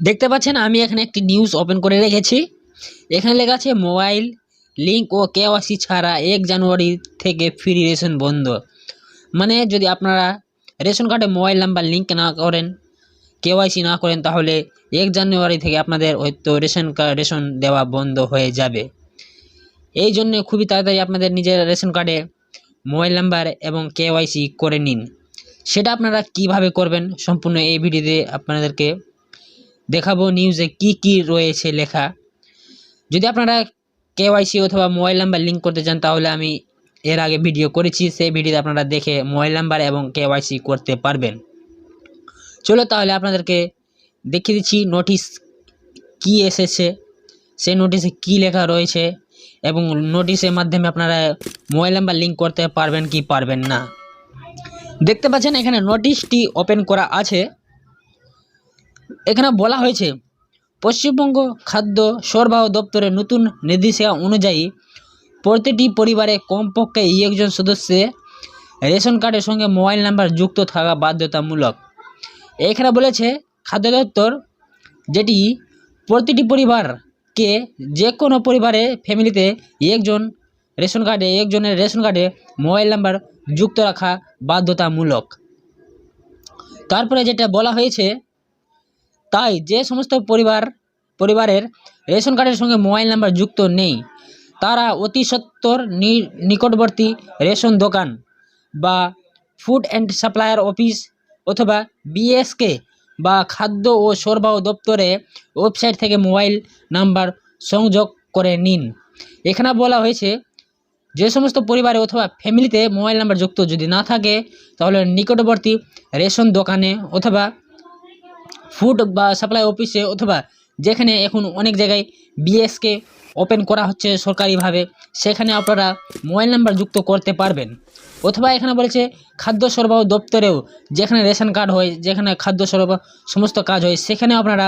দেখতে পাচ্ছেন আমি এখানে একটি নিউজ ওপেন করে রেখেছি। এখানে লেখা আছে মোবাইল লিঙ্ক ও কেওয়াইসি ছাড়া 1 জানুয়ারি থেকে ফ্রি রেশন বন্ধ। মানে যদি আপনারা রেশন কার্ডে মোবাইল নাম্বার লিঙ্ক না করেন, কেওয়াইসি না করেন, তাহলে 1 জানুয়ারি থেকে আপনাদের হয়তো রেশন দেওয়া বন্ধ হয়ে যাবে। এই জন্য খুবই তাড়াতাড়ি আপনাদের নিজের রেশন কার্ডে মোবাইল নাম্বার এবং কেওয়াইসি করে নিন। সেটা আপনারা কিভাবে করবেন সম্পূর্ণ এই ভিডিওতে আপনাদেরকে দেখাবো। নিউজে কি রয়েছে লেখা। যদি আপনারা কেওয়াইসি অথবা মোবাইল নাম্বার লিঙ্ক করতে চান তাহলে আমি এর আগে ভিডিও করেছি, সেই ভিডিওতে আপনারা দেখে মোবাইল নাম্বার এবং কেওয়াইসি করতে পারবেন। চলো তাহলে আপনাদেরকে দেখিয়ে দিচ্ছি নোটিশ কি এসেছে, সেই নোটিশে কি লেখা রয়েছে এবং নোটিশের মাধ্যমে আপনারা মোবাইল নাম্বার লিঙ্ক করতে পারবেন কি পারবেন না। দেখতে পাচ্ছেন এখানে নোটিশটি ওপেন করা আছে। এখানে বলা হয়েছে পশ্চিমবঙ্গ খাদ্য সরবরাহ দপ্তরের নতুন নির্দেশিকা অনুযায়ী প্রতিটি পরিবারে কমপক্ষে একজন সদস্যের রেশন কার্ডের সঙ্গে মোবাইল নাম্বার যুক্ত থাকা বাধ্যতামূলক। এখানে বলেছে খাদ্য দপ্তর যেটি প্রতিটি পরিবারকে যে কোনো পরিবারে ফ্যামিলিতে একজনের রেশন কার্ডে মোবাইল নাম্বার যুক্ত রাখা বাধ্যতামূলক। তারপরে যেটা বলা হয়েছে, তাই যে সমস্ত পরিবারের রেশন কার্ডের সঙ্গে মোবাইল নাম্বার যুক্ত নেই তারা অতি সত্বর নিকটবর্তী রেশন দোকান বা ফুড অ্যান্ড সাপ্লায়ার অফিস অথবা বিএসকে বা খাদ্য ও সরবরাহ দপ্তরে ওয়েবসাইট থেকে মোবাইল নাম্বার সংযোগ করে নিন। এখানে বলা হয়েছে যে সমস্ত পরিবারে অথবা ফ্যামিলিতে মোবাইল নাম্বার যুক্ত যদি না থাকে তাহলে নিকটবর্তী রেশন দোকানে অথবা ফুড বা সাপ্লাই অফিসে অথবা যেখানে এখন অনেক জায়গায় বিএসকে ওপেন করা হচ্ছে সরকারিভাবে, সেখানে আপনারা মোবাইল নাম্বার যুক্ত করতে পারবেন। অথবা এখানে বলেছে খাদ্য সরবরাহ দপ্তরেও যেখানে রেশন কার্ড হয়, যেখানে খাদ্য সরবরাহ সমস্ত কাজ হয়, সেখানে আপনারা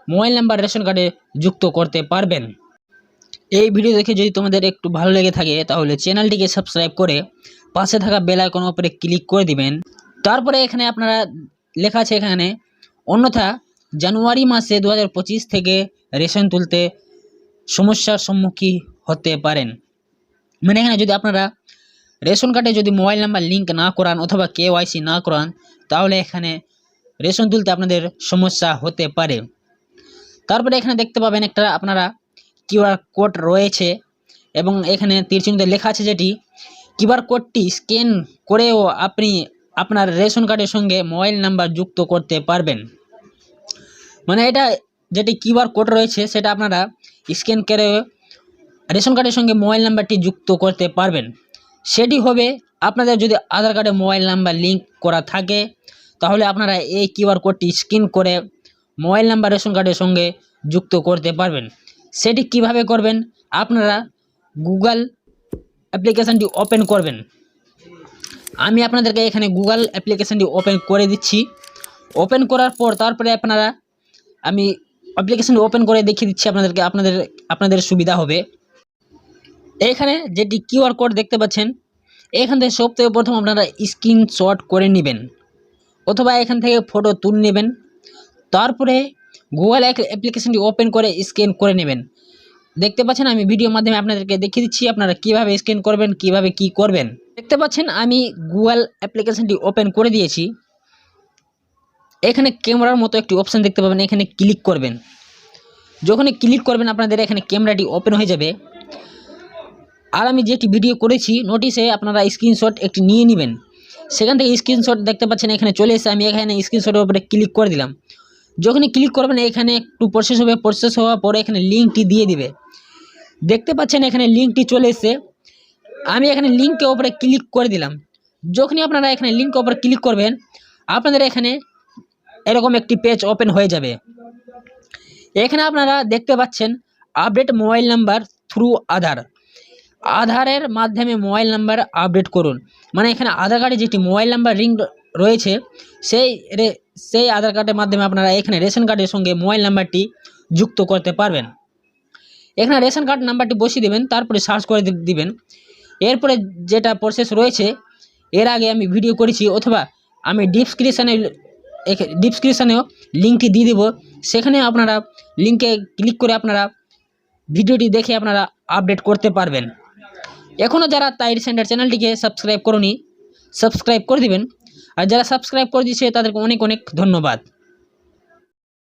মোবাইল নাম্বার রেশন কার্ডে যুক্ত করতে পারবেন। এই ভিডিও দেখে যদি তোমাদের একটু ভালো লেগে থাকে তাহলে চ্যানেলটিকে সাবস্ক্রাইব করে পাশে থাকা বেল আইকনের উপরে ক্লিক করে দিবেন। তারপরে এখানে আপনারা লেখা আছে এখানে অন্যথা জানুয়ারি মাসে 2025 থেকে রেশন তুলতে সমস্যার সম্মুখীন হতে পারেন। মানে এখানে যদি আপনারা রেশন কার্ডে যদি মোবাইল নাম্বার লিঙ্ক না করান অথবা কেওয়াইসি না করান তাহলে এখানে রেশন তুলতে আপনাদের সমস্যা হতে পারে। তারপরে এখানে দেখতে পাবেন একটা আপনারা কিউআর কোড রয়েছে এবং এখানে তীরচিহ্নতে লেখা আছে যেটি কিউআর কোডটি স্ক্যান করেও আপনি আপনার রেশন কার্ডের সঙ্গে মোবাইল নাম্বার যুক্ত করতে পারবেন। মানে এটা যেটি কিউআর কোড রয়েছে সেটা আপনারা স্ক্যান করে রেশন কার্ডের সঙ্গে মোবাইল নাম্বারটি যুক্ত করতে পারবেন। সেটি হবে আপনাদের যদি আধার কার্ডে মোবাইল নাম্বার লিঙ্ক করা থাকে তাহলে আপনারা এই কিউআর কোডটি স্ক্যান করে মোবাইল নাম্বার রেশন কার্ডের সঙ্গে যুক্ত করতে পারবেন। সেটি কিভাবে করবেন, আপনারা গুগল অ্যাপ্লিকেশানটি ওপেন করবেন। আমি আপনাদেরকে এখানে গুগল অ্যাপ্লিকেশানটি ওপেন করে দিচ্ছি। ওপেন করার পর তারপরে আমি অ্যাপ্লিকেশানটি ওপেন করে দেখিয়ে দিচ্ছি আপনাদের সুবিধা হবে। এখানে যেটি কিউআর কোড দেখতে পাচ্ছেন এখান থেকে সবথেকে প্রথম আপনারা স্ক্রিনশট করে নেবেন অথবা এখান থেকে ফটো তুলে নেবেন। তারপরে গুগল অ্যাপ্লিকেশানটি ওপেন করে স্ক্যান করে নেবেন। দেখতে পাচ্ছেন আমি ভিডিওর মাধ্যমে আপনাদেরকে দেখিয়ে দিচ্ছি আপনারা কিভাবে স্ক্যান করবেন, কিভাবে কি করবেন। দেখতে পাচ্ছেন আমি গুগল অ্যাপ্লিকেশানটি ওপেন করে দিয়েছি। এখানে ক্যামেরার মতো একটি অপশান দেখতে পাবেন, এখানে ক্লিক করবেন। যখনই ক্লিক করবেন আপনাদের এখানে ক্যামেরাটি ওপেন হয়ে যাবে। আর আমি যেটি ভিডিও করেছি নোটিশে আপনারা স্ক্রিনশট একটি নিয়ে নেবেন। সেখান থেকে স্ক্রিনশট দেখতে পাচ্ছেন এখানে চলে এসে আমি এখানে স্ক্রিনশটের উপরে ক্লিক করে দিলাম। যখনই ক্লিক করবেন এখানে একটু প্রসেস হবে, প্রসেস হওয়ার পরে এখানে লিঙ্কটি দিয়ে দিবে। দেখতে পাচ্ছেন এখানে লিঙ্কটি চলে এসে আমি এখানে লিঙ্কের উপরে ক্লিক করে দিলাম। যখনই আপনারা এখানে লিঙ্কের উপরে ক্লিক করবেন আপনাদের এখানে এরকম একটি পেজ ওপেন হয়ে যাবে। এখানে আপনারা দেখতে পাচ্ছেন আপডেট মোবাইল নাম্বার থ্রু আধারের মাধ্যমে মোবাইল নাম্বার আপডেট করুন। মানে এখানে আধার কার্ডে যেটি মোবাইল নাম্বার লিঙ্ক রয়েছে সেই আধার কার্ডের মাধ্যমে আপনারা এখানে রেশন কার্ডের সঙ্গে মোবাইল নাম্বারটি যুক্ত করতে পারবেন। এখানে রেশন কার্ড নাম্বারটি বসিয়ে দেবেন, তারপরে সার্চ করে দিবেন। এরপরে যেটা প্রসেস রয়েছে এর আগে আমি ভিডিও করেছি অথবা আমি ডিসক্রিপশানেও লিঙ্কটি দিয়ে দেবো, সেখানে আপনারা লিঙ্কে ক্লিক করে আপনারা ভিডিওটি দেখে আপনারা আপডেট করতে পারবেন। এখনও যারা তাইর সেন্টার চ্যানেলটিকে সাবস্ক্রাইব করনি, সাবস্ক্রাইব করে দিবেন। আর যারা সাবস্ক্রাইব করে দিয়েছে তাদেরকে অনেক অনেক ধন্যবাদ।